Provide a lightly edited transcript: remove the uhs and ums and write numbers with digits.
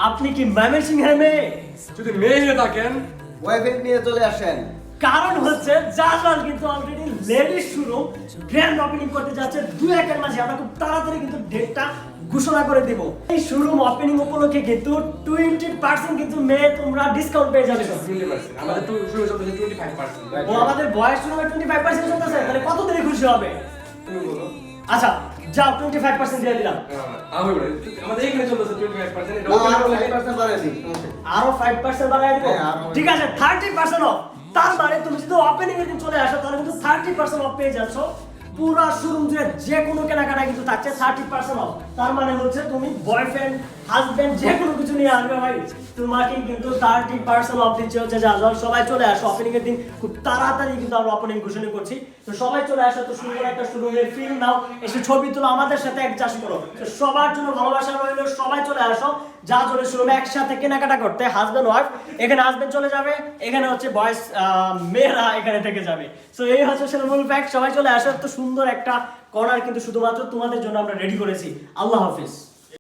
আপনি কি ময়মনসিংহের মেয়ে? যদি মেয়ে হয়ে থাকেন ওয়াইফের নিয়ে চলে আসেন। কারণ হচ্ছে জাজওয়াল কিন্তু already ladies showroom grand opening করতে যাচ্ছে 2-1 মাসে। আমরা খুব তাড়াতাড়ি কিন্তু ডেটটা ঘোষণা করে দিব। এই শোরুম ওপেনিং উপলক্ষে কিন্তু 20% কিন্তু মেয়ে তোমরা ডিসকাউন্ট পেয়ে যাবে। 20%, আমাদের তো শুরু চলতেছে 25%। ও আমাদের বয়স শোরুমে 25% চলতেছে, তাহলে কত দিনে খুশি হবে? তুমি বলো। আচ্ছা যাও 25% দিয়ে দিলাম। আমি বলি আমাদের এখানে চলতেছে 25%, এটা না, ওপেন আরো করলে 5% বাড়াই দিন। আরো 5% বাড়ায় দিব। হ্যাঁ, আরো। ঠিক আছে 30% অফ। তার মানে তুমি যদি ওপেনিং এর দিন চলে আসো তাহলে কিন্তু 30% অফ পেয়ে যাচ্ছ। পুরো শোরুম জুড়ে যে কোনো কেনাকাটা কিন্তু থাকছে 30% অফ। তার মানে হচ্ছে তুমি বয়ফ্রেন্ড হাজবেন্ড যে কোনো কিছু নিয়ে আসবে ভাই, তোমাকে কিন্তু 30% অফ দিচ্ছে হচ্ছে জাজওয়াল। সবাই চলে আসো ওপেনিং এর দিন, খুব তাড়াতাড়ি কিন্তু আমরা ওপেনিং ঘোষণা করছি। তো সবাই চলে আসো, তো সুন্দর একটা শোরুমের ফিল নাও, এসে ছবি তুলো, আমাদের সাথে অ্যাডজাস্ট করো। তো সবার জন্য ভালোবাসা রইলো, সবাই চলে আসো জাজওয়ালের শোরুমে একসাথে কেনাকাটা করতে। হাজবেন্ড ওয়াইফ, এখানে হাজবেন্ড চলে যাবে, এখানে হচ্ছে বয়স মেয়েরা এখানে থেকে যাবে। সো এই হচ্ছে আসলে মূল ফ্যাক্ট। সবাই চলে আসো, তো সুন্দর একটা কর্নার কিন্তু শুধুমাত্র তোমাদের জন্য আমরা রেডি করেছি। আল্লাহ হাফিজ।